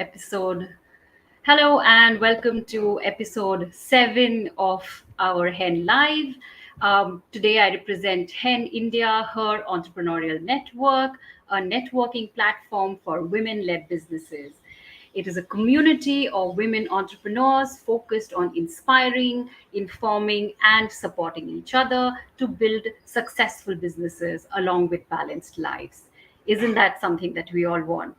episode. Hello and welcome to episode 7 of our Hen Live. Today I represent Hen India, her entrepreneurial network, a networking platform for women led businesses. It is a community of women entrepreneurs focused on inspiring, informing, and supporting each other to build successful businesses along with balanced lives. Isn't that something that we all want?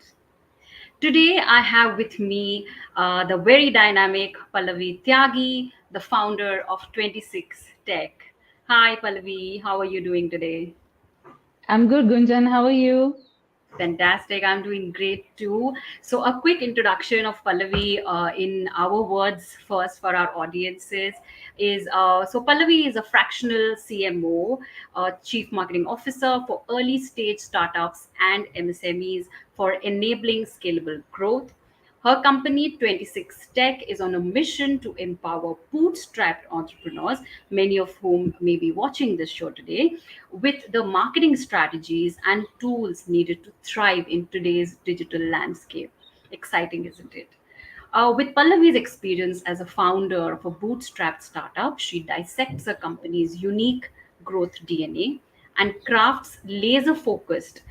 Today, I have with me the very dynamic Pallavi Tyagi, the founder of 26 Tech. Hi, Pallavi. How are you doing today? I'm good, Gunjan. How are you? Fantastic. I'm doing great too. So, a quick introduction of Pallavi in our words first for our audiences is Pallavi is a fractional CMO, Chief Marketing Officer for early stage startups and MSMEs for enabling scalable growth. Her company, 26 Tech, is on a mission to empower bootstrapped entrepreneurs, many of whom may be watching this show today, with the marketing strategies and tools needed to thrive in today's digital landscape. Exciting, isn't it? With Pallavi's experience as a founder of a bootstrapped startup, she dissects a company's unique growth DNA and crafts laser focused,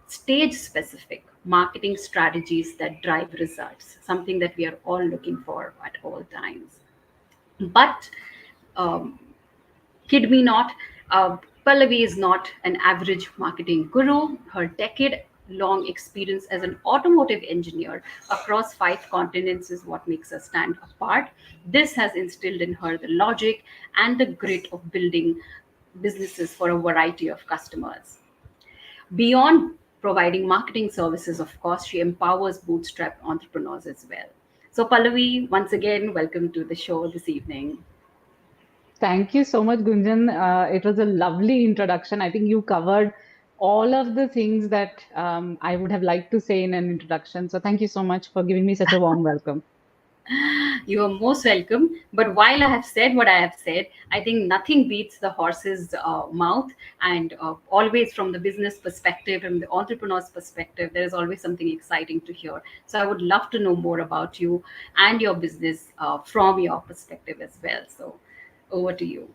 stage specific marketing strategies that drive results, something that we are all looking for at all times. But um, kid me not, Pallavi is not an average marketing guru. Her decade long experience as an automotive engineer across 5 continents is what makes her stand apart. This has instilled in her the logic and the grit of building businesses for a variety of customers. Beyond providing marketing services, of course, she empowers bootstrap entrepreneurs as well. So, Pallavi, once again, welcome to the show this evening. Thank you so much, Gunjan. It was a lovely introduction. I think you covered all of the things that I would have liked to say in an introduction. So thank you so much for giving me such a warm welcome. You are most welcome. But while I have said what I have said, I think nothing beats the horse's mouth. And always from the business perspective, from the entrepreneur's perspective, there is always something exciting to hear. So I would love to know more about you and your business from your perspective as well. So over to you.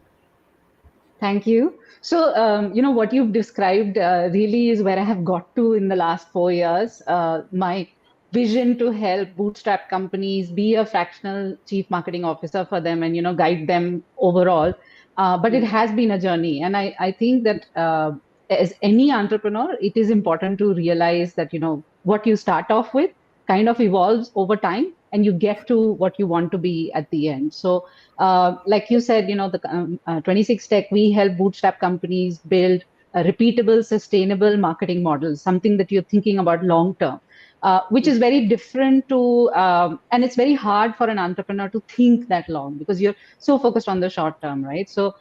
Thank you. So, what you've described really is where I have got to in the last 4 years. My vision to help bootstrap companies, be a fractional chief marketing officer for them, and guide them overall. But it Hmm. has been a journey, and I think that as any entrepreneur, it is important to realize that what you start off with kind of evolves over time, and you get to what you want to be at the end. So like you said, the 26 Tech, we help bootstrap companies build a repeatable, sustainable marketing model, something that you're thinking about long term, which is very different to, and it's very hard for an entrepreneur to think that long because you're so focused on the short term, right? So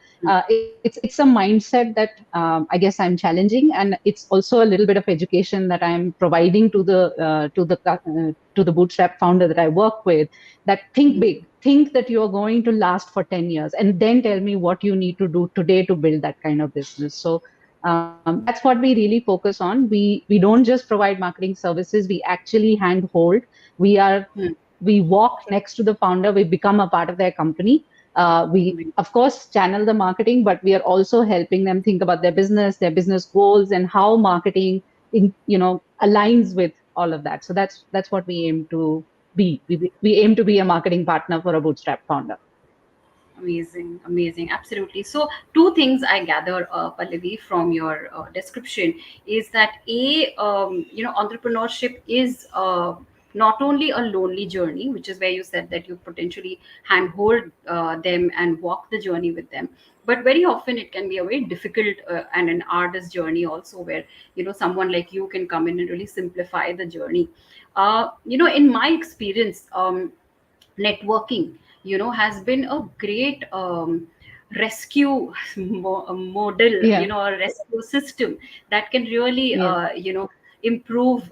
it's a mindset that I guess I'm challenging, and it's also a little bit of education that I'm providing to the bootstrap founder that I work with, that think Hmm. big, think that you're going to last for 10 years, and then tell me what you need to do today to build that kind of business. So that's what we really focus on. We don't just provide marketing services, we actually handhold. We are we walk next to the founder, we become a part of their company. We Hmm. of course channel the marketing, but we are also helping them think about their business goals, and how marketing aligns with all of that. So that's what we aim to be. We aim to be a marketing partner for a bootstrap founder. Amazing, amazing, absolutely. So, two things I gather, Pallavi, from your description is that entrepreneurship is not only a lonely journey, which is where you said that you potentially handhold them and walk the journey with them, but very often it can be a very difficult and an arduous journey also, where someone like you can come in and really simplify the journey. In my experience. Networking has been a great rescue model, Yeah. a rescue system that can really Yeah. improve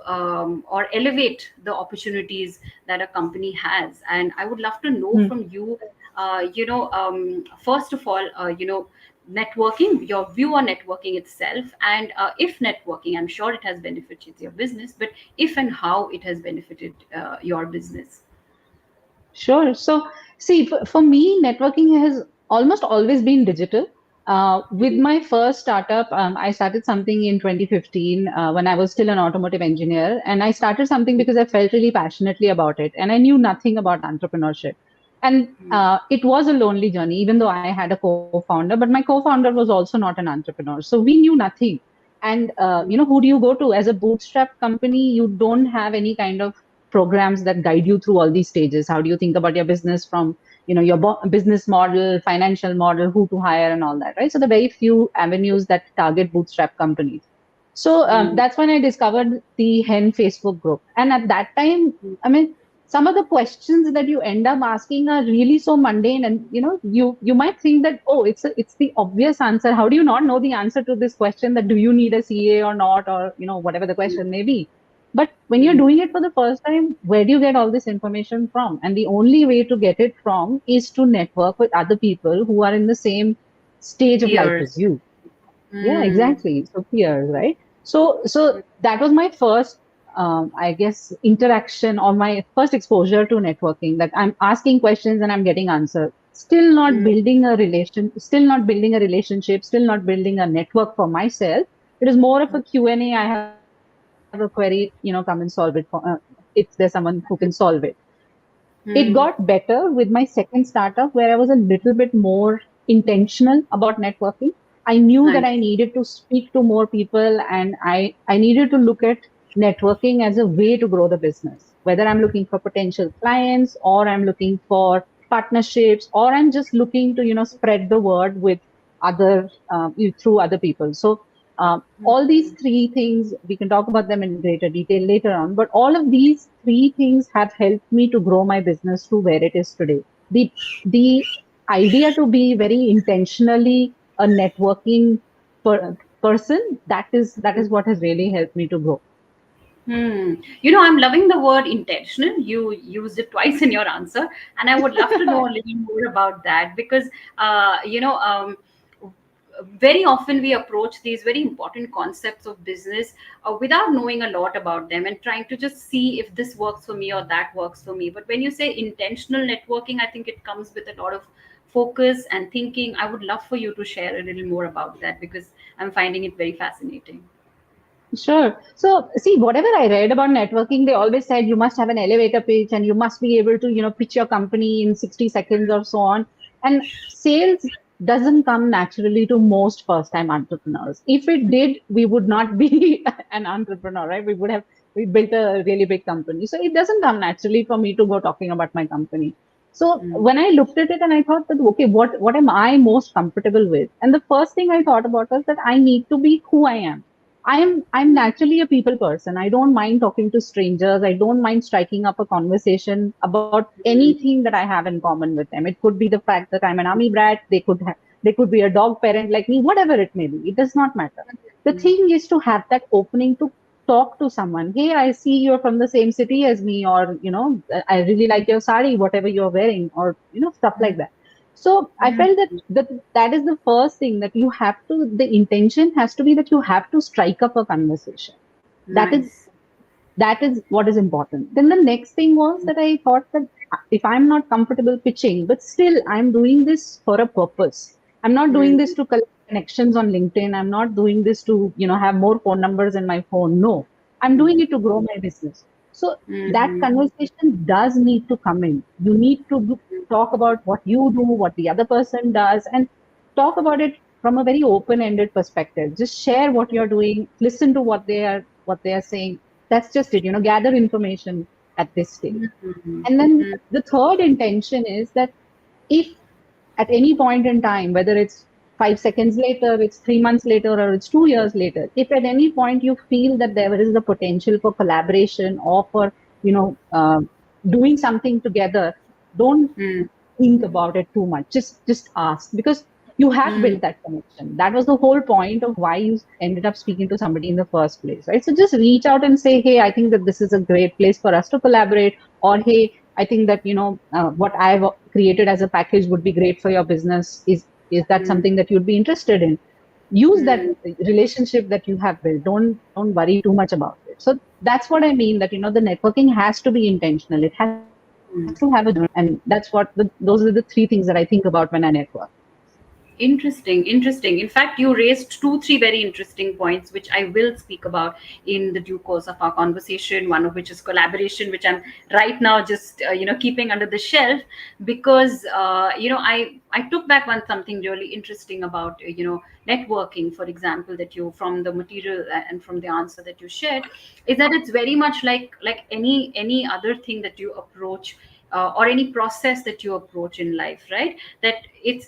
or elevate the opportunities that a company has. And I would love to know Hmm. from you, first of all, networking, your view on networking itself, and if networking, I'm sure it has benefited your business, but if and how it has benefited your business. Sure. So, see, for me, networking has almost always been digital. With Mm, my first startup, I started something in 2015 when I was still an automotive engineer. And I started something because I felt really passionately about it. And I knew nothing about entrepreneurship. And mm, it was a lonely journey, even though I had a co-founder. But my co-founder was also not an entrepreneur. So we knew nothing. And, who do you go to? As a bootstrap company, you don't have any kind of programs that guide you through all these stages. How do you think about your business from, your business model, financial model, who to hire, and all that, right? So the very few avenues that target bootstrap companies. So mm, that's when I discovered the Hen Facebook group. And at that time, mm. I mean, some of the questions that you end up asking are really so mundane, and you might think that, oh, it's the obvious answer. How do you not know the answer to this question, that do you need a CA or not, or whatever the question may be. But when you're Mm. doing it for the first time, where do you get all this information from? And the only way to get it from is to network with other people who are in the same stage of life Peers. as you. Yeah, Mm. exactly. So peers, right? So that was my first, I guess, interaction, or my first exposure to networking. That I'm asking questions and I'm getting answers. Mm. Still not building a relationship, still not building a network for myself. It is more of a Q&A. I have a query, come and solve it for, if there's someone who can solve it. It got Mm. better with my second startup, where I was a little bit more intentional about networking. I knew that I Nice. needed to speak to more people, and I needed to look at networking as a way to grow the business. Whether I'm looking for potential clients, or I'm looking for partnerships, or I'm just looking to, spread the word with through other people. So all these three things, we can talk about them in greater detail later on, but all of these three things have helped me to grow my business to where it is today. The idea to be very intentionally a networking person, that is what has really helped me to grow. Hmm. I'm loving the word intentional. You used it twice in your answer, and I would love to know a little more about that because, uh, you know, um, very often we approach these very important concepts of business without knowing a lot about them and trying to just see if this works for me or that works for me. But when you say intentional networking, I think it comes with a lot of focus and thinking. I would love for you to share a little more about that because I'm finding it very fascinating. Sure. So, see, whatever I read about networking, they always said you must have an elevator pitch and you must be able to, pitch your company in 60 seconds or so on. And sales doesn't come naturally to most first-time entrepreneurs. If it did, we would not be an entrepreneur, right? We built a really big company. So it doesn't come naturally for me to go talking about my company. So Mm. when I looked at it, and I thought that, okay, what am I most comfortable with? And the first thing I thought about was that I need to be who I am. I'm naturally a people person. I don't mind talking to strangers. I don't mind striking up a conversation about Mm. anything that I have in common with them. It could be the fact that I'm an army brat. They could be a dog parent like me. Whatever it may be, it does not matter. The thing is to have that opening to talk to someone. Hey, I see you're from the same city as me, or I really like your sari, whatever you're wearing, or stuff like that. So I Mm. felt that is the first thing, that the intention has to be that you have to strike up a conversation. That is Nice. that is what is important. Then the next thing was that I thought that if I'm not comfortable pitching, but still I'm doing this for a purpose. I'm not doing this Mm. to collect connections on LinkedIn. I'm not doing this to, have more phone numbers in my phone. No, I'm doing it to grow my business. So that Mhm. conversation does need to come in. You need to talk about what you do, what the other person does, and talk about it from a very open-ended perspective. Just share what you're doing, listen to what they are saying. That's just it. Gather information at this stage. Mhm. And then Mhm. the third intention is that if at any point in time, whether it's 5 seconds later, it's 3 months later, or it's 2 years later, if at any point you feel that there is the potential for collaboration, or for, doing something together, don't Mm. think about it too much. Just ask, because you have Mm. built that connection. That was the whole point of why you ended up speaking to somebody in the first place, right? So just reach out and say, hey, I think that this is a great place for us to collaborate, or hey, I think that what I've created as a package would be great for your business. Is Is that Mm, something that you'd be interested in? Use that mm, relationship that you have built. Don't worry too much about it. So that's what I mean, that the networking has to be intentional. It has to have a journey, and that's what those are the three things that I think about when I network. Interesting, interesting. In fact, you raised two, three very interesting points, which I will speak about in the due course of our conversation. One of which is collaboration, which I'm right now just keeping under the shelf, because I took back one something really interesting about networking. For example, that you, from the material and from the answer that you shared, is that it's very much like any other thing that you approach, or any process that you approach in life, right? That it's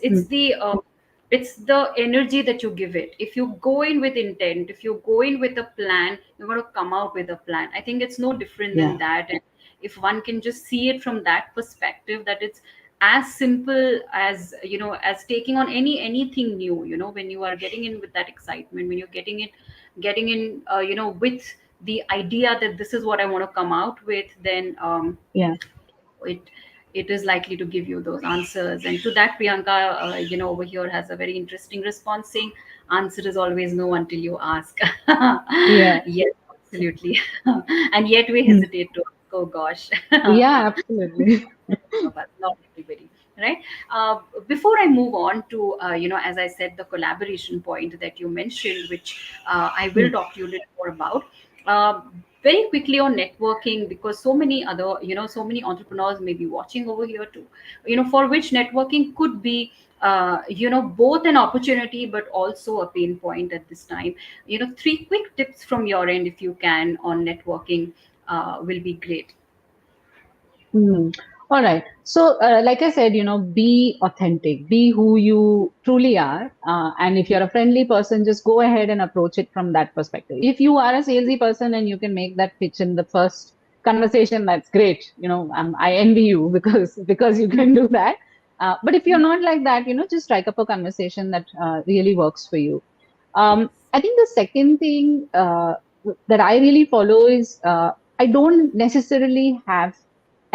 the energy that you give it. If you go in with intent, if you go in with a plan, you're going to come out with a plan. I think it's no different than Yeah, that. And if one can just see it from that perspective, that it's as simple as as taking on anything new, when you are getting in with that excitement, when you're getting in with the idea that this is what I want to come out with, then yeah, it it is likely to give you those answers. And to that, Priyanka, over here has a very interesting response, saying answer is always no until you ask. yeah. Yes, absolutely. And yet we Hmm. hesitate to ask. Oh gosh. Yeah, absolutely. Of us, not everybody, right? Before I move on to, as I said, the collaboration point that you mentioned, which I will Hmm. talk to you a little more about. Very quickly on networking, because so many other, so many entrepreneurs may be watching over here too, for which networking could be, both an opportunity but also a pain point at this time. Three quick tips from your end, if you can, on networking, will be great. Hmm. All right. So, like I said, be authentic, be who you truly are. And if you're a friendly person, just go ahead and approach it from that perspective. If you are a salesy person and you can make that pitch in the first conversation, that's great. I envy you because you can do that. But if you're not like that, just strike up a conversation that really works for you. I think the second thing that I really follow is I don't necessarily have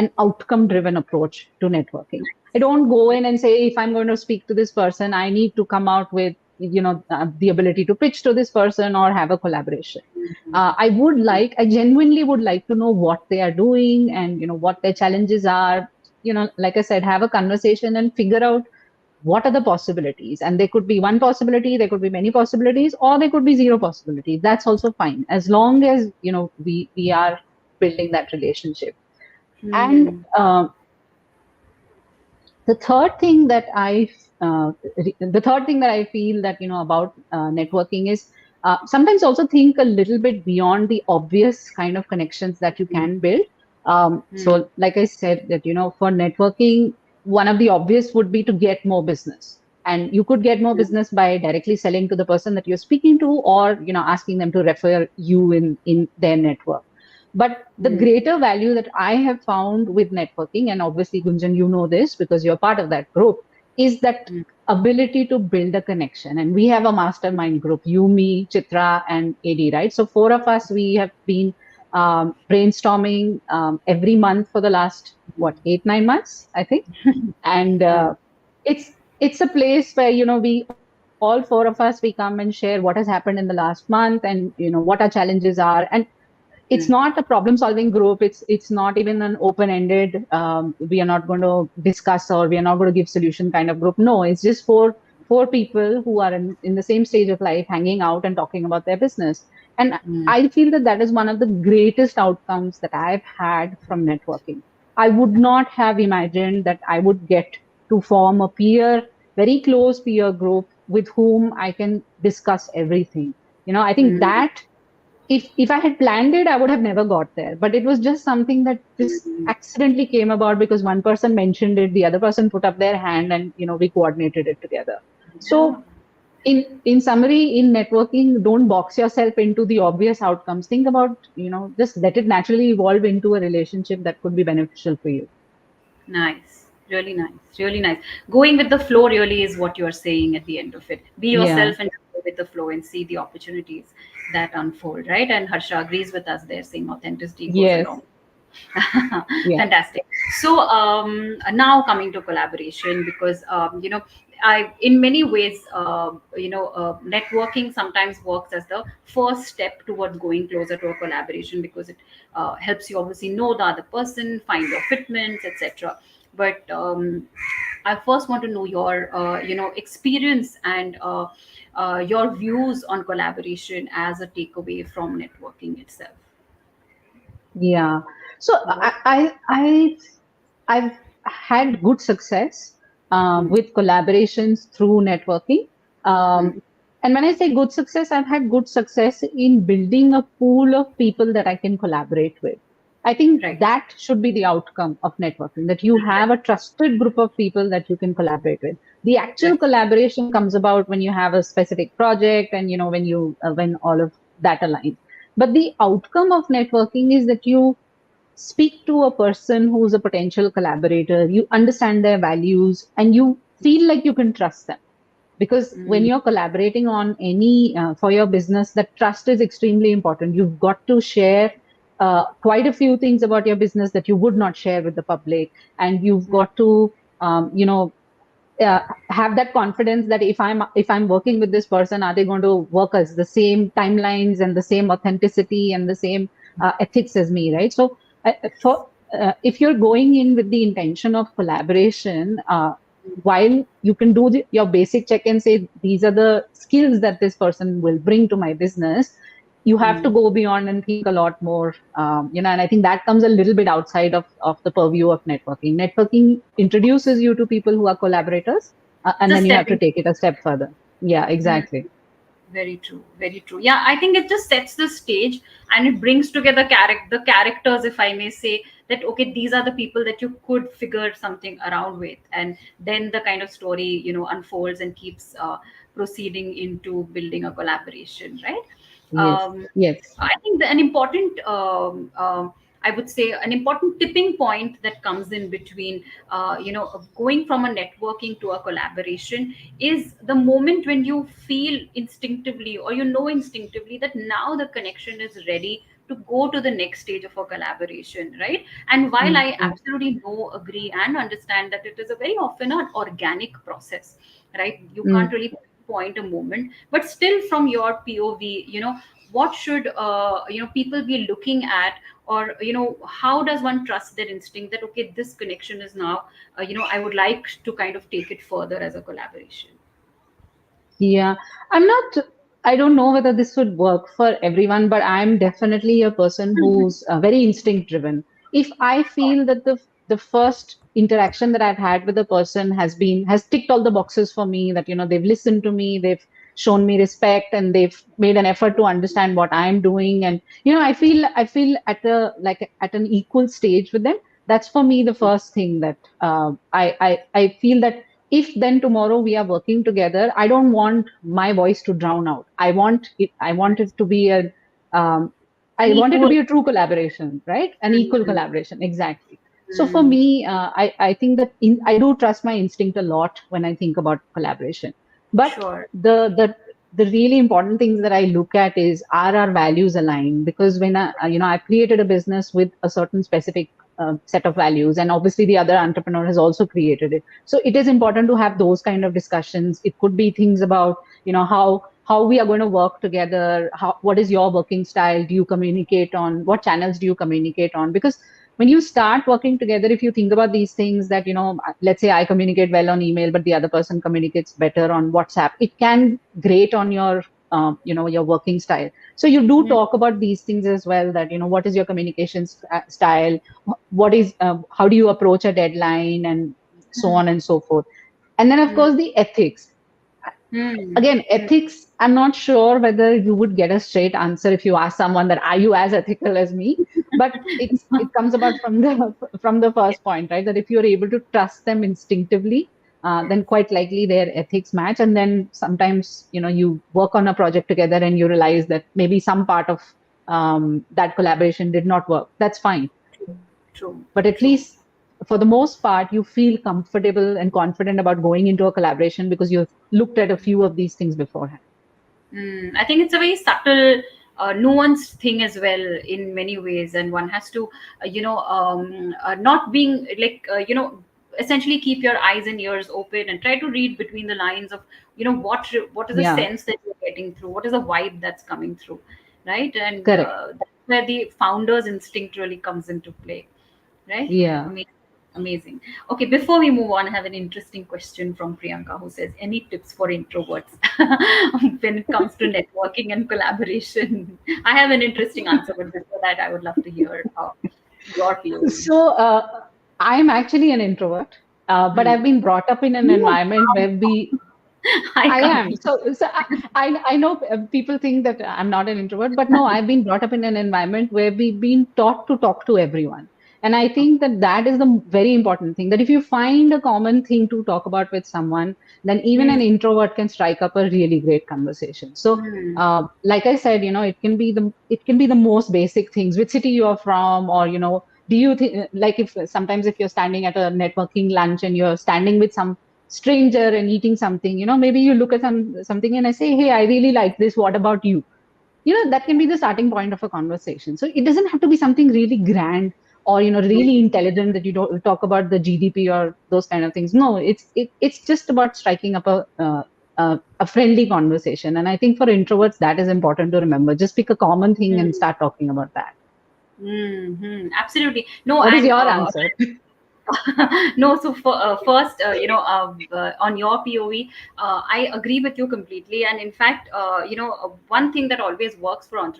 an outcome driven approach to networking. I don't go in and say, if I'm going to speak to this person, I need to come out with, the ability to pitch to this person or have a collaboration. I genuinely would like to know what they are doing and, what their challenges are. Like I said, have a conversation and figure out what are the possibilities. And there could be one possibility, there could be many possibilities, or there could be zero possibilities. That's also fine, as long as, we are building that relationship. And Hmm. the third thing that the third thing that I feel that about networking is sometimes also think a little bit beyond the obvious kind of connections that you can build. Hmm. So, like I said, that for networking, one of the obvious would be to get more business, and you could get more business by directly selling to the person that you're speaking to, or asking them to refer you in their network. But the Hmm. greater value that I have found with networking, and obviously, Gunjan, you know this because you're part of that group, is that Hmm. ability to build a connection. And we have a mastermind group, you, me, Chitra, and AD, right? So, four of us, we have been brainstorming every month for the last, what, 8, 9 months, I think. And Uh, it's it's a place where we all four of us, we come and share what has happened in the last month, and what our challenges are. And it's hmm. not a problem solving group. It's not even an open ended we are not going to discuss, or we are not going to give solution kind of group. No, it's just four people who are in the same stage of life, hanging out and talking about their business. And Hmm. I feel that that is one of the greatest outcomes that I've had from networking. I would not have imagined that I would get to form a very close peer group with whom I can discuss everything. I think Hmm. that if I had planned it, I would have never got there. But it was just something that just Hmm. accidentally came about because one person mentioned it, the other person put up their hand, and we coordinated it together. Yeah. So in summary, in networking, don't box yourself into the obvious outcomes. Think about, just let it naturally evolve into a relationship that could be beneficial for you. Nice. Really nice. Really nice. Going with the flow really is what you are saying at the end of it. Be Yeah. yourself and go with the flow and see the opportunities that unfold, right? And Harsha agrees with us there, saying authenticity goes Yes. along. Yeah. Fantastic. So now coming to collaboration, because in many ways, networking sometimes works as the first step towards going closer to a collaboration, because it helps you obviously know the other person, find your fitments, etc. But I first want to know your experience and your views on collaboration as a takeaway from networking itself. Yeah. So I've had good success Mm, with collaborations through networking. mm, And when I say good success, I've had good success in building a pool of people that I can collaborate with. I think right. that should be the outcome of networking, that you have a trusted group of people that you can collaborate with. The actual Right. collaboration comes about when you have a specific project and, when all of that aligns. But the outcome of networking is that you speak to a person who's a potential collaborator, you understand their values, and you feel like you can trust them. Because when Mm, you're collaborating on any for your business, that trust is extremely important. You've got to share quite a few things about your business that you would not share with the public, and you've mm, got to uh, have that confidence that if I'm working with this person, are they going to work as the same timelines and the same authenticity and the same ethics as me, right? So uh, for if you're going in with the intention of collaboration, while you can do your basic check and say these are the skills that this person will bring to my business, you have to mm. go beyond and think a lot more, and I think that comes a little bit outside of the purview of networking. Networking introduces you to people who are collaborators, It's and a then you have to stepping. take it a step further. Yeah, Mm. exactly. Very true, very true. Yeah, I think it just sets the stage, and it brings together the characters, if I may say, that okay, these are the people that you could figure something around with, and then the kind of story unfolds and keeps proceeding into building a collaboration, right? Yes, um, yes. I think an important, I would say, an important tipping point that comes in between, going from a networking to a collaboration is the moment when you feel instinctively, or instinctively, that now the connection is ready to go to the next stage of a collaboration, right? And while Mm, I mm, absolutely know, agree, and understand that it is a very often an organic process, right? You can't mm. really point a moment, but still from your POV, what should people be looking at, or how does one trust their instinct that okay, this connection is now, I would like to kind of take it further as a collaboration. Yeah, I'm not, I don't know whether this would work for everyone, but I'm definitely a person who's very instinct driven. If I feel that the first interaction that I've had with a person has ticked all the boxes for me, that they've listened to me, they've shown me respect, and they've made an effort to understand what I'm doing, and I feel at an equal stage with them. That's for me the first thing that I feel that if then tomorrow we are working together, I don't want my voice to drown out. I want it to be um, An I want it to equal. be a true collaboration, right? An equal Mm, collaboration, exactly. So for mm, me, I think that I do trust my instinct a lot when I think about collaboration. But sure. the really important things that I look at is, are our values aligned? Because when I've created a business with a certain specific set of values, and obviously the other entrepreneur has also created it. So it is important to have those kind of discussions. It could be things about how we are going to work together. What is your working style? Do you communicate on what channels do you communicate on? Because when you start working together, if you think about these things, that let's say I communicate well on email, but the other person communicates better on WhatsApp, it can grate on your working style. So you do Mm, talk about these things as well, that what is your communication style, what is how do you approach a deadline, and so mm, on and so forth. And then of mm, course the ethics. mm, Again, mm. ethics, I'm not sure whether you would get a straight answer if you ask someone that, are you as ethical as me? But it comes about from the first point, right? That if you're able to trust them instinctively, then quite likely their ethics match. And then sometimes you work on a project together and you realize that maybe some part of that collaboration did not work. That's fine. True, But at true. least for the most part, you feel comfortable and confident about going into a collaboration because you've looked at a few of these things beforehand. I think it's a very subtle, nuanced thing as well in many ways, and one has to, not being like, essentially keep your eyes and ears open and try to read between the lines of, what is the Yeah, sense that you're getting through, what is the vibe that's coming through, right? And correct. that's where the founder's instinct really comes into play, right? Yeah. Amazing. Amazing. Okay, before we move on, I have an interesting question from Priyanka who says, any tips for introverts when it comes to networking and collaboration? I have an interesting answer, but before that, I would love to hear your POV. So I'm actually an introvert, but Hmm. I've been brought up in an Oh, environment where we I I can't am. believe. I know people think that I'm not an introvert, but no, I've been brought up in an environment where we've been taught to talk to everyone. And I think that that is the very important thing, that if you find a common thing to talk about with someone, then even Hmm. an introvert can strike up a really great conversation. So, Hmm. like I said, it can be the most basic things, which city you are from, or do you think, like, if sometimes if you're standing at a networking lunch and you're standing with some stranger and eating something, maybe you look at something and I say, hey, I really like this, what about you? That can be the starting point of a conversation. So it doesn't have to be something really grand or really intelligent, that you don't talk about the GDP or those kind of things. No, it's just about striking up a friendly conversation. And I think for introverts that is important to remember. Just pick a common thing and Hmm. start talking about that. Hmm. Absolutely. No, What is and your answer? no, so first, on your POV, I agree with you completely. And in fact, one thing that always works for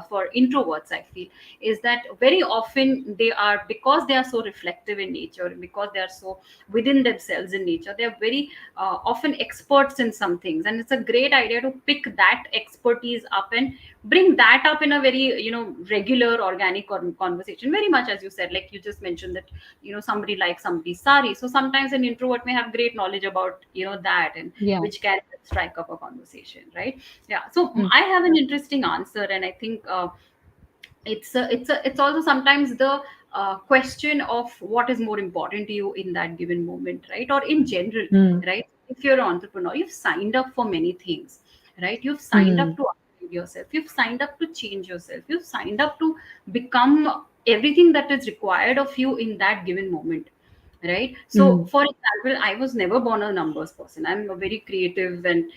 for introverts, I feel, is that very often they are, because they are so reflective in nature, because they are so within themselves in nature, they are very often experts in some things, and it's a great idea to pick that expertise up and bring that up in a very, regular, organic conversation. Very much as you said, like you just mentioned that, somebody likes somebody's sari, so sometimes an introvert may have great knowledge about, that, and Yeah. which can strike up a conversation, right? Yeah, so Mm, I have an interesting answer, and I think it's also sometimes the question of what is more important to you in that given moment, right? Or in general, mm, right? If you're an entrepreneur, you've signed up for many things, right? You've signed up mm, to upgrade yourself, you've signed up to change yourself, you've signed up to become everything that is required of you in that given moment, right? So mm, for example, I was never born a numbers person. I'm a very creative and,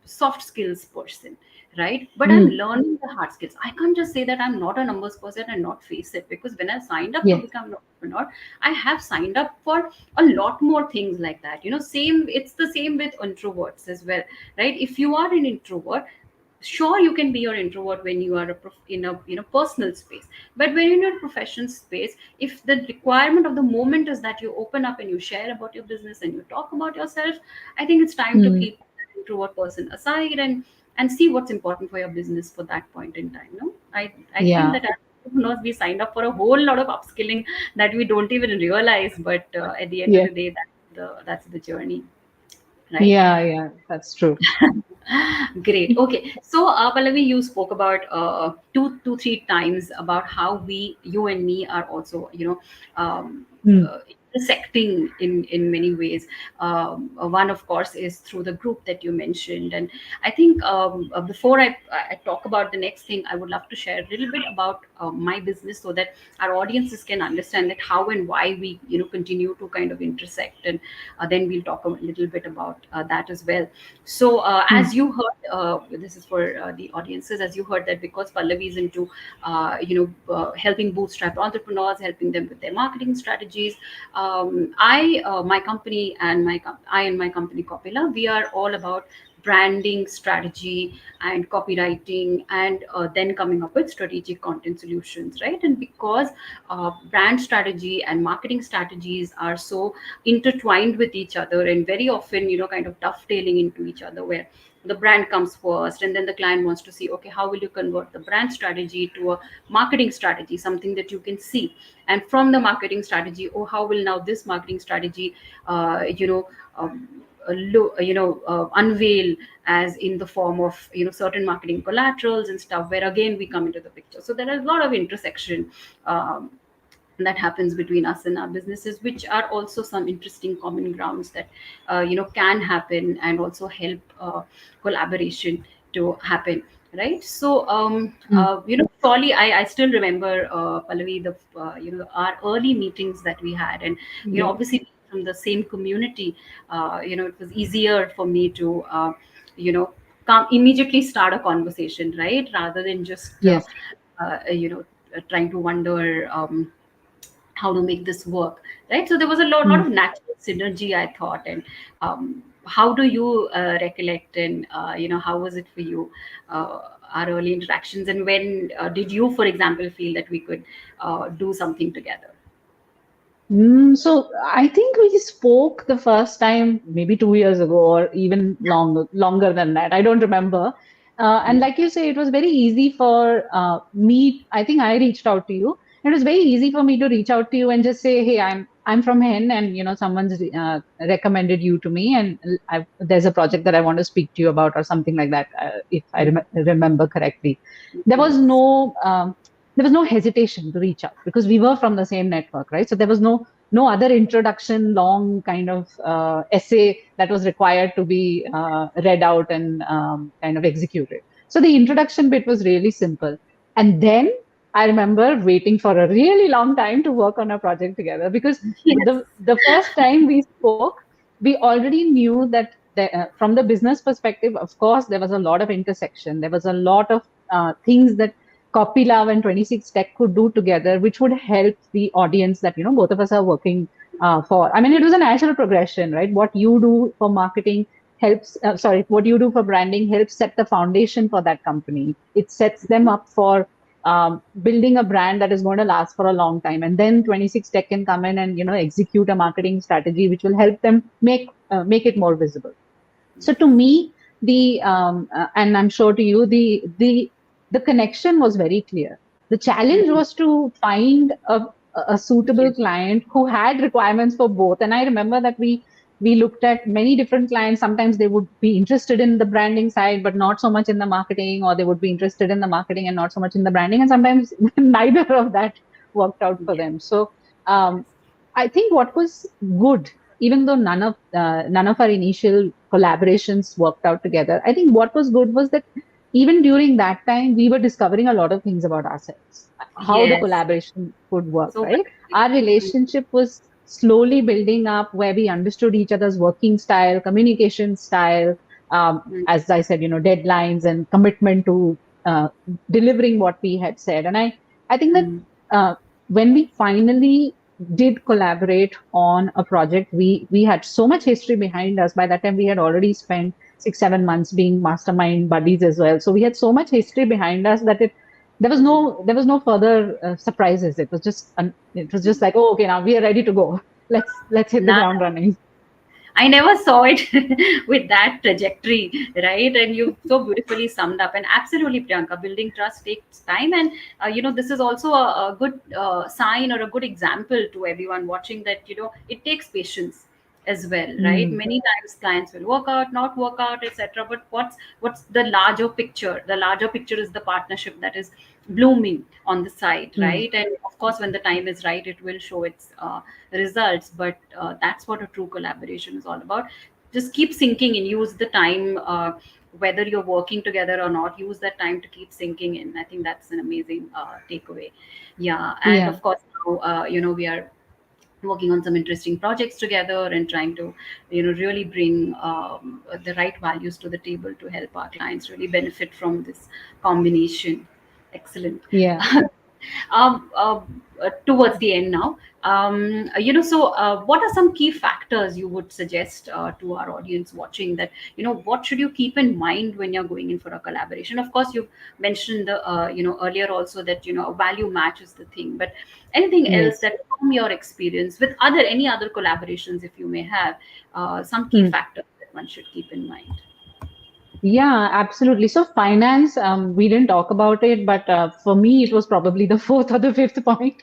soft skills person, right? But I'm mm. learning the hard skills. I can't just say that I'm not a numbers person and not face it, because when I signed up to Yes. become an entrepreneur, I have signed up for a lot more things like that. Same, it's the same with introverts as well, right? If you are an introvert, sure, you can be your introvert when you are in a, personal space, but when you're in a professional space, if the requirement of the moment is that you open up and you share about your business and you talk about yourself, I think it's time to Mm. keep that introvert person aside and see what's important for your business for that point in time. No, I feel Yeah. that as entrepreneurs, we signed up for a whole lot of upskilling that we don't even realize, but at the end of Yes. the day, that's the journey, right? Yeah, yeah, that's true. Great. Okay. So, Pallavi, you spoke about three times about how you and me are also, um, Mm, uh, intersecting in many ways. One, of course, is through the group that you mentioned, and I think before I talk about the next thing, I would love to share a little bit about my business so that our audiences can understand that how and why we, continue to kind of intersect, and then we'll talk a little bit about that as well. So, mm, as you heard, this is for the audiences, as you heard that because Pallavi is into, helping bootstrap entrepreneurs, helping them with their marketing strategies. My company and I and my company Copylove, we are all about branding strategy and copywriting, and then coming up with strategic content solutions, right? And because brand strategy and marketing strategies are so intertwined with each other and very often, kind of dovetailing into each other, where the brand comes first and then the client wants to see, okay, how will you convert the brand strategy to a marketing strategy, something that you can see, and from the marketing strategy, oh, how will now this marketing strategy unveil as in the form of, certain marketing collaterals and stuff, where again we come into the picture. So there are a lot of intersection um, that happens between us and our businesses, which are also some interesting common grounds that can happen and also help collaboration to happen, right? So Mm. surely I still remember, Pallavi, the our early meetings that we had, and Yeah. obviously from the same community, it was easier for me to you know come immediately start a conversation, right, rather than just Yes. trying to wonder how to make this work, right? So there was a lot Mm. of natural synergy, I thought. And how do you recollect, and how was it for you, our early interactions, and when did you, for example, feel that we could do something together? So I think we spoke the first time maybe 2 years ago, or even longer than that. I don't remember. And like you say, it was very easy for me. I think I reached out to you. It was very easy for me to reach out to you and just say, "Hey, I'm from Hen, and someone's recommended you to me, and there's a project that I want to speak to you about, or something like that." If I remember correctly, there was Yes. no there was no hesitation to reach out because we were from the same network, right? So there was no other introduction, long kind of essay that was required to be read out and kind of executed. So the introduction bit was really simple. And then I remember waiting for a really long time to work on a project together, because Yes. the first time we spoke, we already knew that from the business perspective, of course, there was a lot of intersection. There was a lot of things that Copylove and 26 Tech could do together, which would help the audience that both of us are working for. I mean, it was a natural progression, right? What you do for marketing helps. Sorry, what you do for branding helps set the foundation for that company. It sets them up for building a brand that is going to last for a long time, and then 26 Tech can come in and execute a marketing strategy which will help them make it more visible. So to me, the and I'm sure to you, the connection was very clear. The challenge was to find a suitable Yes. client who had requirements for both. And I remember that we looked at many different clients. Sometimes they would be interested in the branding side, but not so much in the marketing, or they would be interested in the marketing and not so much in the branding. And sometimes neither of that worked out for Yes. them. So um, I think what was good, even though none of our initial collaborations worked out together, I think what was good was that even during that time, we were discovering a lot of things about ourselves, how the Yes. collaboration could work, So right? Our relationship was slowly building up, where we understood each other's working style, communication style, as I said, deadlines and commitment to delivering what we had said. And I think that uh, when we finally did collaborate on a project, we had so much history behind us. By that time, we had already spent 6 7 months being mastermind buddies as well. So we had so much history behind us that there was no further surprises. It was just like, oh, okay, now we are ready to go. Let's hit the now ground running. I never saw it with that trajectory, right? And you so beautifully summed up. And absolutely, Priyanka, building trust takes time. And, this is also a good sign, or a good example to everyone watching, that, it takes patience as well, right? Mm, Many times clients will work out, not work out, etc. But what's the larger picture? The larger picture is the partnership that is blooming on the side, mm, right? And of course, when the time is right, it will show its results. But that's what a true collaboration is all about. Just keep sinking and use the time, whether you're working together or not, use that time to keep sinking in. I think that's an amazing takeaway. Yeah. And yeah. of course now, we are working on some interesting projects together, and trying to really bring the right values to the table to help our clients really benefit from this combination. Excellent. Yeah. Towards the end now, so what are some key factors you would suggest to our audience watching, that what should you keep in mind when you're going in for a collaboration? Of course, you've mentioned the earlier also that a value match is the thing, but anything else Yes. that from your experience with any other collaborations, if you may have some key Hmm. factors that one should keep in mind? Yeah, absolutely. So finance, we didn't talk about it, but for me, it was probably the fourth or the fifth point,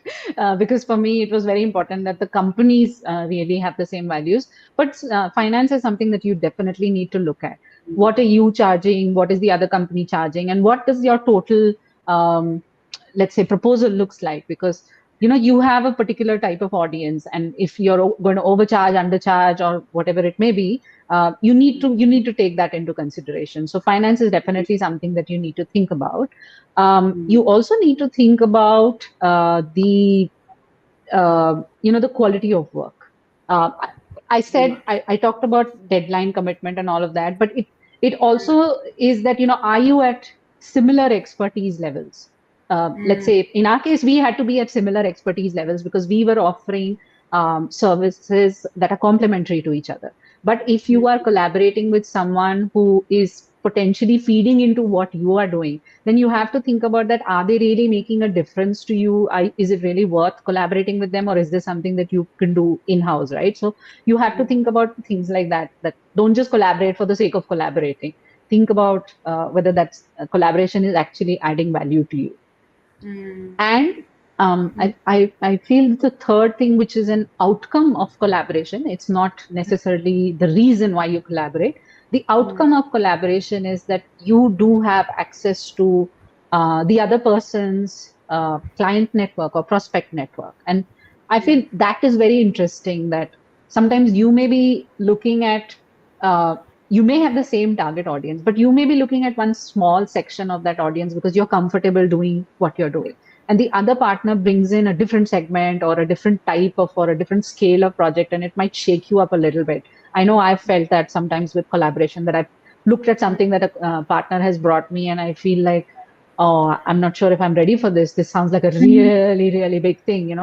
because for me, it was very important that the companies really have the same values. But finance is something that you definitely need to look at. What are you charging? What is the other company charging? And what does your total, um, let's say, proposal looks like? Because you have a particular type of audience, and if you're going to overcharge, undercharge, or whatever it may be, you need to take that into consideration. So finance is definitely something that you need to think about. You also need to think about the quality of work. I said I talked about deadline commitment and all of that, but it also is that, are you at similar expertise levels? Let's say in our case, we had to be at similar expertise levels because we were offering services that are complementary to each other. But if you are collaborating with someone who is potentially feeding into what you are doing, then you have to think about that. Are they really making a difference to you? Is it really worth collaborating with them, or is this something that you can do in-house, right? So you have to think about things like that, that don't just collaborate for the sake of collaborating. Think about whether that's collaboration is actually adding value to you. And I feel the third thing, which is an outcome of collaboration, it's not necessarily the reason why you collaborate. The outcome of collaboration is that you do have access to the other person's client network or prospect network. And I feel that is very interesting, that sometimes you may be looking at, uh, you may have the same target audience, but you may be looking at one small section of that audience because you're comfortable doing what you're doing, and the other partner brings in a different segment or a different type of or a different scale of project, and it might shake you up a little bit. I know I've felt that sometimes with collaboration, that I've looked at something that a partner has brought me, and I feel like, oh, I'm not sure if I'm ready for this sounds like a really really big thing,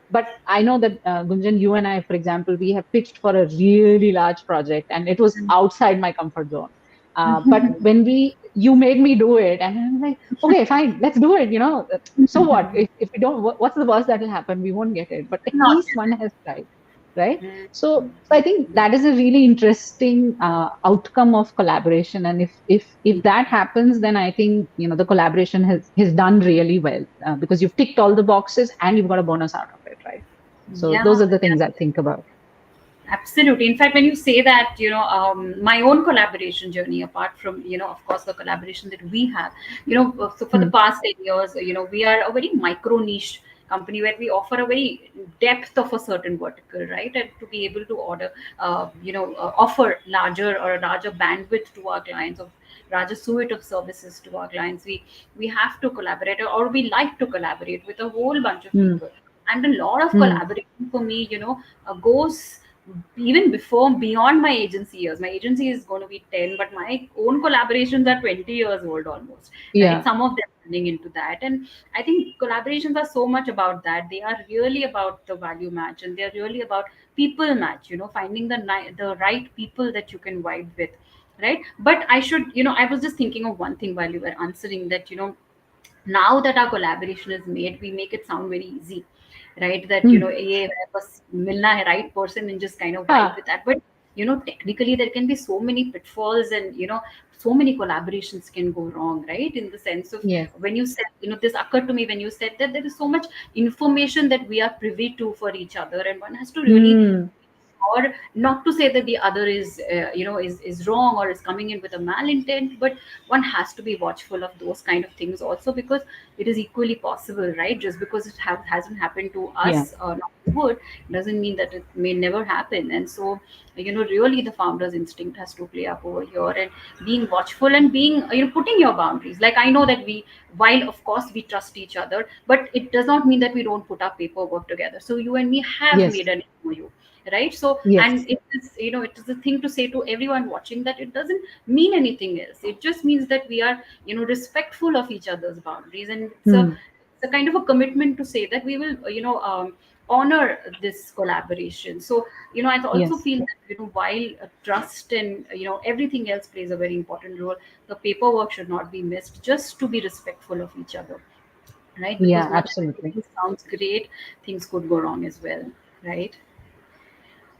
but I know that, Gunjan, you and I, for example, we have pitched for a really large project, and it was outside my comfort zone. But when you made me do it, and I'm like, okay, fine, let's do it. So what? If we don't, what's the worst that will happen? We won't get it, but at Not least one has tried, right? So I think that is a really interesting outcome of collaboration, and if that happens, then I think the collaboration has done really well, because you've ticked all the boxes and you've got a bonus out of it, right? So yeah. those are the things I think about. Absolutely. In fact, when you say that, my own collaboration journey, apart from, of course, the collaboration that we have, so for the Hmm. past 10 years, we are a very micro niche company where we offer a very depth of a certain vertical, right? And to be able to offer larger or a larger bandwidth to our clients, of larger suite of services to our clients, we have to collaborate, or we like to collaborate with a whole bunch of Hmm. people. And a lot of Hmm. collaboration for me, goes even before, beyond my agency years. My agency is going to be 10, but my own collaborations are 20 years old almost, right? Yeah. Some of them running into that. And I think collaborations are so much about that. They are really about the value match, and they're really about people match, finding the right people that you can vibe with, right? But I was just thinking of one thing while you were answering that, now that our collaboration is made, we make it sound very easy, right? That, Hmm. ये बस मिलना है right person and just kind of vibe Ah, with that. But technically there can be so many pitfalls, and so many collaborations can go wrong, right? In the sense of, yes. when you said, this occurred to me when you said that there is so much information that we are privy to for each other, and one has to really, Hmm. or not to say that the other is is wrong or is coming in with a malintent, but one has to be watchful of those kind of things also, because it is equally possible, right? Just because it hasn't happened to Yeah. us, not would, doesn't mean that it may never happen. And so, really the founder's instinct has to play up over here, and being watchful, and being, putting your boundaries. Like, I know that while of course we trust each other, but it does not mean that we don't put our paperwork together. So you and me have Yes. made an MOU, right? So, Yes. and it is a thing to say to everyone watching, that it doesn't mean anything else. It just means that we are, respectful of each other's boundaries, and Hmm. it's a kind of a commitment to say that we will, honor this collaboration. So, I also Yes. feel that, while trust and, everything else plays a very important role, the paperwork should not be missed, just to be respectful of each other, right? Because Yeah. whatever Absolutely. sounds great, things could go wrong as well, right?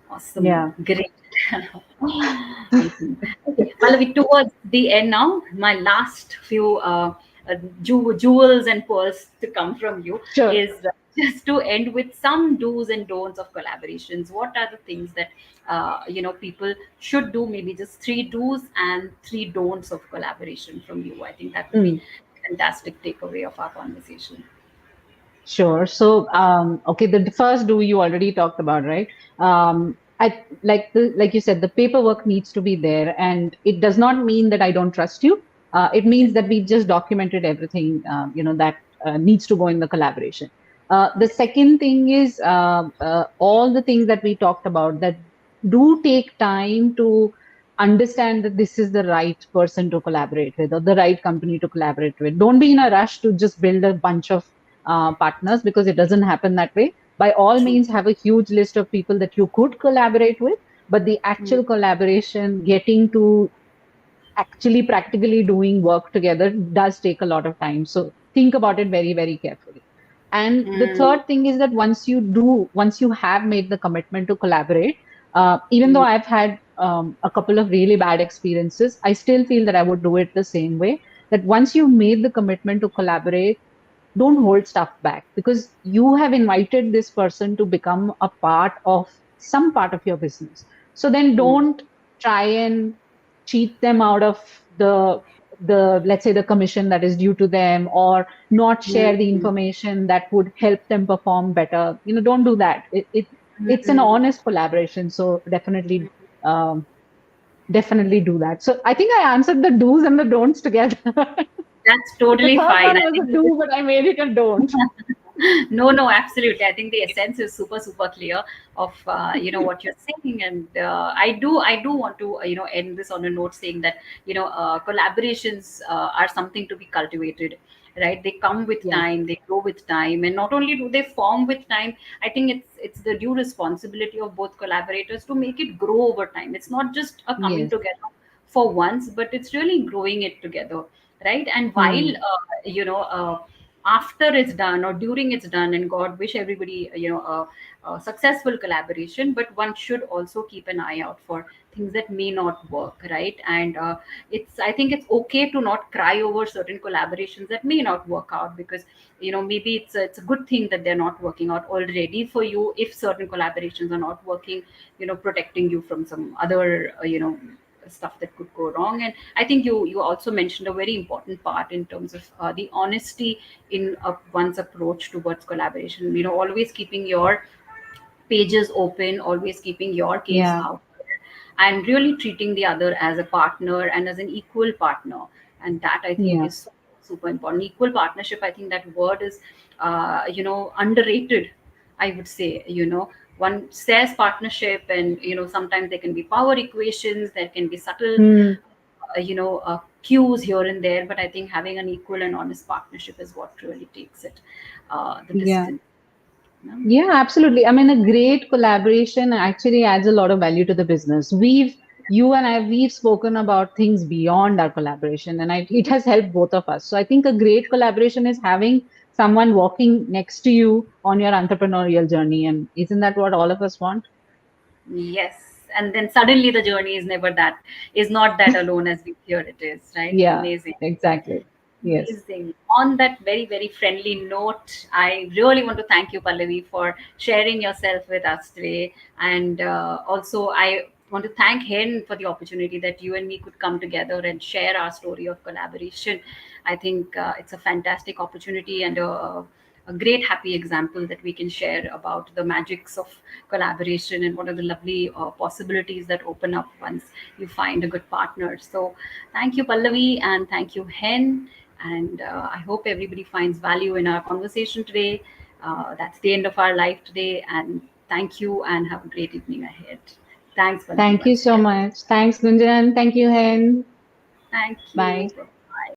Awesome. Yeah. Great. Awesome. Okay, Pallavi, towards the end now, my last few jewels and pearls to come from you Sure. is, just to end with some do's and don'ts of collaborations. What are the things that, people should do? Maybe just three do's and three don'ts of collaboration from you. I think that would be Hmm. a fantastic takeaway of our conversation. Sure. So, okay, the first do you already talked about, right? Like you said, the paperwork needs to be there, and it does not mean that I don't trust you. It Yes. means that we just documented everything, that needs to go in the collaboration. The Yes. second thing is all the things that we talked about that do take time to understand that this is the right person to collaborate with or the right company to collaborate with. Don't be in a rush to just build a bunch of partners, because it doesn't happen that way. By all True. means, have a huge list of people that you could collaborate with, but the Mm, actual collaboration, getting to actually practically doing work together, does take a lot of time. So think about it very, very carefully. And the mm, third thing is that once you have made the commitment to collaborate, even though mm, I've had a couple of really bad experiences, I still feel that I would do it the same way. That once you made the commitment to collaborate, don't hold stuff back, because you have invited this person to become a part of some part of your business. So then mm, don't try and cheat them out of the let's say the commission that is due to them, or not share the mm, information that would help them perform better. Don't do that. It's an mm. honest collaboration, so um, definitely do that. So I think I answered the do's and the don'ts together. That's The totally third fine. one I was think a this is do, but I made it a don't. no, no, absolutely. I think the essence is super, super clear of what you're saying, and I do want to end this on a note saying that collaborations are something to be cultivated, right? They come with Yeah. time, they grow with time, and not only do they form with time. I think it's the due responsibility of both collaborators to make it grow over time. It's not just a coming Yes. together for once, but it's really growing it together, right? And while Hmm. after it's done or during it's done, and god wish everybody a successful collaboration, but one should also keep an eye out for things that may not work, right? And it's I think it's okay to not cry over certain collaborations that may not work out, because maybe it's a good thing that they're not working out already for you. If certain collaborations are not working, protecting you from some other stuff that could go wrong. And I think you also mentioned a very important part in terms of the honesty in one's approach towards collaboration. Always keeping your pages open, always keeping your case Yeah. out there, and really treating the other as a partner and as an equal partner. And that I think Yeah. is super important. Equal partnership, I think that word is underrated, I would say. One says partnership, and sometimes there can be power equations, there can be subtle Hmm. cues here and there, but I think having an equal and honest partnership is what really takes it the Yeah. distance. No? Yeah, absolutely. I mean, a great collaboration actually adds a lot of value to the business. You and I, we've spoken about things beyond our collaboration, and it has helped both of us. So I think a great collaboration is having someone walking next to you on your entrepreneurial journey. And isn't that what all of us want? Yes, and then suddenly the journey is not that alone as we hear it is, right? Yeah, Amazing. exactly. Yes. Amazing. On that very, very friendly note, I really want to thank you, Pallavi, for sharing yourself with us today. And also, I want to thank Hen for the opportunity that you and me could come together and share our story of collaboration. I think it's a fantastic opportunity and a great happy example that we can share about the magics of collaboration and what are the lovely possibilities that open up once you find a good partner. So, thank you, Pallavi, and thank you, Hen. And I hope everybody finds value in our conversation today. That's the end of our life today. And thank you, and have a great evening ahead. Thanks, Pallavi, Thank you once so again. much. Thanks, Gunjan. Thank you, Hen. Thank Bye. you.